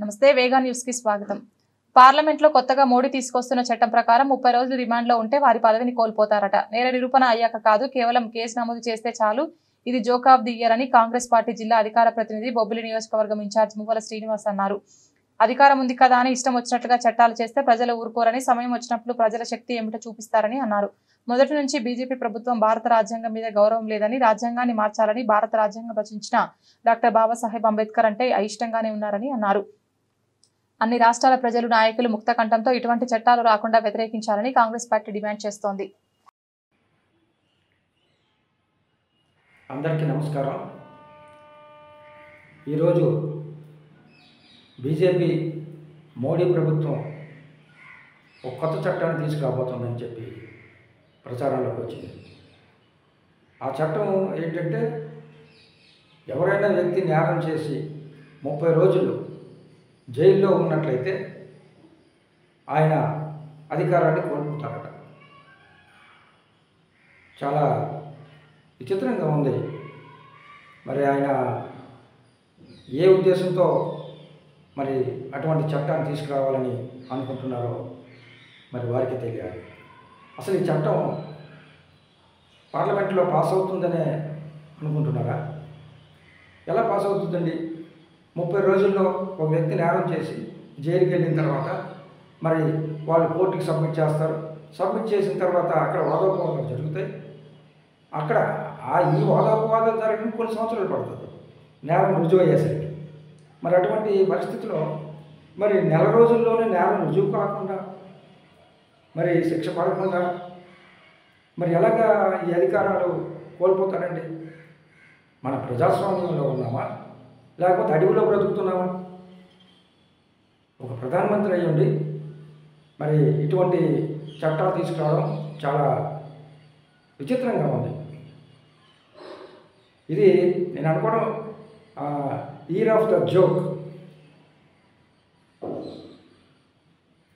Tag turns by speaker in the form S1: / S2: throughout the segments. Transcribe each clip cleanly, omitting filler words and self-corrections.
S1: నమస్తే వేగా న్యూస్ కి స్వాగతం. పార్లమెంట్ లో కొత్తగా మోడీ తీసుకొస్తున్న చట్టం ప్రకారం 30 రోజులు రిమాండ్ లో ఉంటే వారి పదవిని కోల్పోతారట. నేర నిరూపణ అయ్యాక కాదు, కేవలం కేసు నమోదు చేస్తే చాలు. ఇది జోక్ ఆఫ్ ది ఇయర్ అని కాంగ్రెస్ పార్టీ జిల్లా అధికార ప్రతినిధి బొబ్బిలి నియోజకవర్గం ఇన్ఛార్జ్ మువ్వల శ్రీనివాస్ అన్నారు. అధికారం ఉంది కదా అని ఇష్టం వచ్చినట్లుగా చట్టాలు చేస్తే ప్రజలు ఊరుకోరని, సమయం వచ్చినప్పుడు ప్రజల శక్తి ఏమిటో చూపిస్తారని అన్నారు. మొదటి నుంచి బీజేపీ ప్రభుత్వం భారత రాజ్యాంగం మీద గౌరవం లేదని, రాజ్యాంగాన్ని మార్చాలని భారత రాజ్యాంగం రచించిన డాక్టర్ బాబాసాహెబ్ అంబేద్కర్ అంటే అయిష్టంగానే ఉన్నారని అన్నారు. అన్ని రాష్ట్రాల ప్రజలు, నాయకులు ముక్త కంఠంతో ఇటువంటి చట్టాలు రాకుండా వ్యతిరేకించాలని కాంగ్రెస్ పార్టీ డిమాండ్ చేస్తోంది.
S2: అందరికీ నమస్కారం. ఈరోజు బీజేపీ మోడీ ప్రభుత్వం ఒక కొత్త చట్టాన్ని తీసుకురాబోతుందని చెప్పి ప్రచారంలోకి వచ్చింది. ఆ చట్టం ఏంటంటే, ఎవరైనా వ్యక్తి నేరం చేసి 30 రోజులు జైల్లో ఉన్నట్లయితే ఆయన అధికారాన్ని కోల్పోతారట. చాలా విచిత్రంగా ఉంది. మరి ఆయన ఏ ఉద్దేశంతో మరి అటువంటి చట్టాన్ని తీసుకురావాలని అనుకుంటున్నారో మరి వారికి తెలియాలి. అసలు ఈ చట్టం పార్లమెంట్లో పాస్ అవుతుందనే అనుకుంటున్నారా? ఎలా పాస్ అవుతుందండి? 30 రోజుల్లో ఒక వ్యక్తి నేరం చేసి జైలుకి వెళ్ళిన తర్వాత మరి వాళ్ళు కోర్టుకి సబ్మిట్ చేస్తారు. సబ్మిట్ చేసిన తర్వాత అక్కడ వాదోపవాదాలు జరుగుతాయి. అక్కడ ఈ వాదోపవాదాలు జరగడానికి కొన్ని సంవత్సరాలు పడుతుంది నేరం రుజువు అయ్యేసరికి. మరి అటువంటి పరిస్థితిలో మరి నెల రోజుల్లోనే నేరం రుజువు కాకుండా, మరి శిక్ష పడకుండా మరి ఎలాగా ఈ అధికారాలు కోల్పోతారండి? మన ప్రజాస్వామ్యంలో ఉన్నామా, లేకపోతే అడవిలో బ్రతుకుతున్నామా? ఒక ప్రధానమంత్రి అయ్యుండి మరి ఇటువంటి చట్టాలు తీసుకురావడం చాలా విచిత్రంగా ఉంది. ఇది నేను అనుకోవడం ఇయర్ ఆఫ్ ద జోక్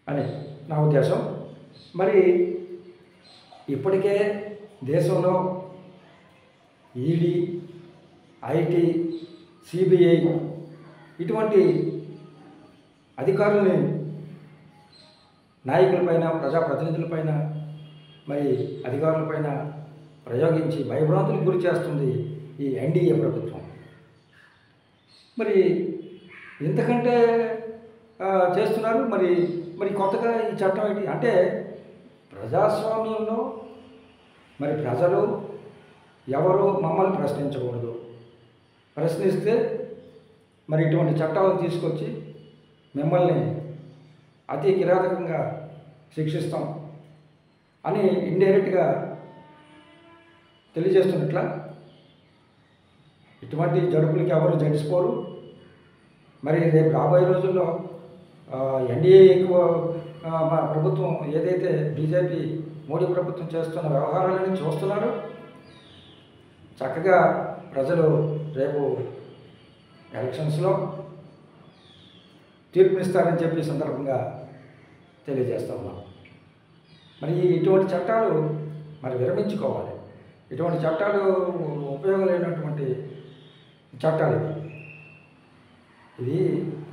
S2: అని నా ఉద్దేశం. మరి ఇప్పటికే దేశంలో ఈడీ, ఐటీ, సిబిఐ ఇటువంటి అధికారులని నాయకులపైన, ప్రజాప్రతినిధులపైన, మరి అధికారులపైన ప్రయోగించి భయభ్రాంతులకు గురి చేస్తుంది ఈ ఎన్డీఏ ప్రభుత్వం. మరి ఇంతకంటే చేస్తున్నారు. మరి కొత్తగా ఈ చట్టం ఏంటి అంటే, ప్రజాస్వామ్యంలో మరి ప్రజలు ఎవరు మమ్మల్ని ప్రశ్నించకూడదు. ప్రశ్నిస్తే మరి ఇటువంటి చట్టాలు తీసుకొచ్చి మిమ్మల్ని అతి కిరాతకంగా శిక్షిస్తాం అని ఇండైరెక్ట్గా తెలియజేస్తున్నట్ల. ఇటువంటి జడుపులకి ఎవరు జడిసిపోరు. మరి రేపు రాబోయే రోజుల్లో ఎన్డీఏ ఎక్కువ ప్రభుత్వం ఏదైతే బీజేపీ మోడీ ప్రభుత్వం చేస్తున్న వ్యవహారాలని చూస్తున్నారు. చక్కగా ప్రజలు రేపు ఎలక్షన్స్లో తీర్పునిస్తారని చెప్పి సందర్భంగా తెలియజేస్తా ఉన్నాం. మరి ఇటువంటి చట్టాలు మరి విరమించుకోవాలి. ఇటువంటి చట్టాలు ఉపయోగం లేనటువంటి చట్టాలు ఇది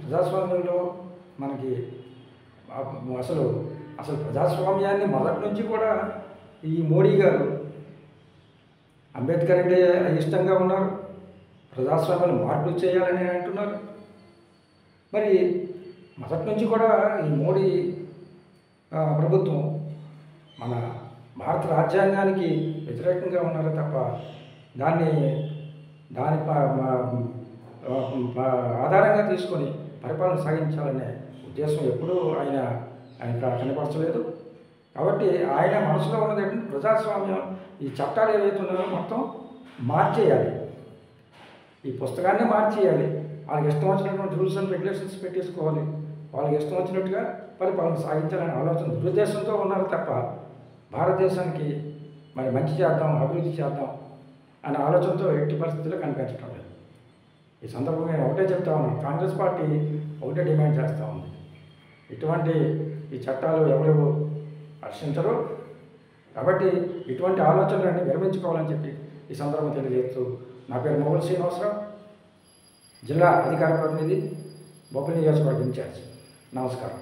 S2: ప్రజాస్వామ్యంలో మనకి అసలు ప్రజాస్వామ్యాన్ని మొదటి నుంచి కూడా ఈ మోడీ గారు అంబేద్కర్ అంటే ఇష్టంగా ఉన్నారు. ప్రజాస్వామ్యాన్ని మార్పులు చేయాలని అంటున్నారు. మరి మొదటి నుంచి కూడా ఈ మోడీ ప్రభుత్వం మన భారత రాజ్యాంగానికి వ్యతిరేకంగా ఉన్నారు తప్ప దాని ఆధారంగా తీసుకొని పరిపాలన సాగించాలనే ఉద్దేశం ఎప్పుడూ ఆయన కనపరచలేదు. కాబట్టి ఆయన మనసులో ఉన్నది ఏంటంటే, ప్రజాస్వామ్యం ఈ చట్టాలు ఏవైతే ఉన్నాయో మొత్తం మార్చేయాలి. ఈ పుస్తకాన్ని మార్చేయాలి. వాళ్ళకి ఇష్టం వచ్చినటువంటి రూల్స్ అండ్ రెగ్యులేషన్స్ పెట్టేసుకోవాలి. వాళ్ళకి ఇష్టం వచ్చినట్టుగా పరిపాలన సాగించాలనే ఆలోచన, దురుద్దేశంతో ఉన్నారు తప్ప భారతదేశానికి మరి మంచి చేద్దాం, అభివృద్ధి చేద్దాం అనే ఆలోచనతో ఎట్టి పరిస్థితుల్లో కనిపించడం లేదు. ఈ సందర్భంగా నేను ఒకటే చెప్తా ఉన్నాను, కాంగ్రెస్ పార్టీ ఒకటే డిమాండ్ చేస్తూ ఉంది. ఇటువంటి ఈ చట్టాలు ఎవరు హర్షించరు. కాబట్టి ఇటువంటి ఆలోచనలన్నీ విరమించుకోవాలని చెప్పి ఈ సందర్భం తెలియజేస్తూ, నా పేరు మువ్వల శ్రీనివాసరావు, జిల్లా అధికార ప్రతినిధి బొబ్బిలి నియోజకవర్గ ఇన్ఛార్జ్. నమస్కారం.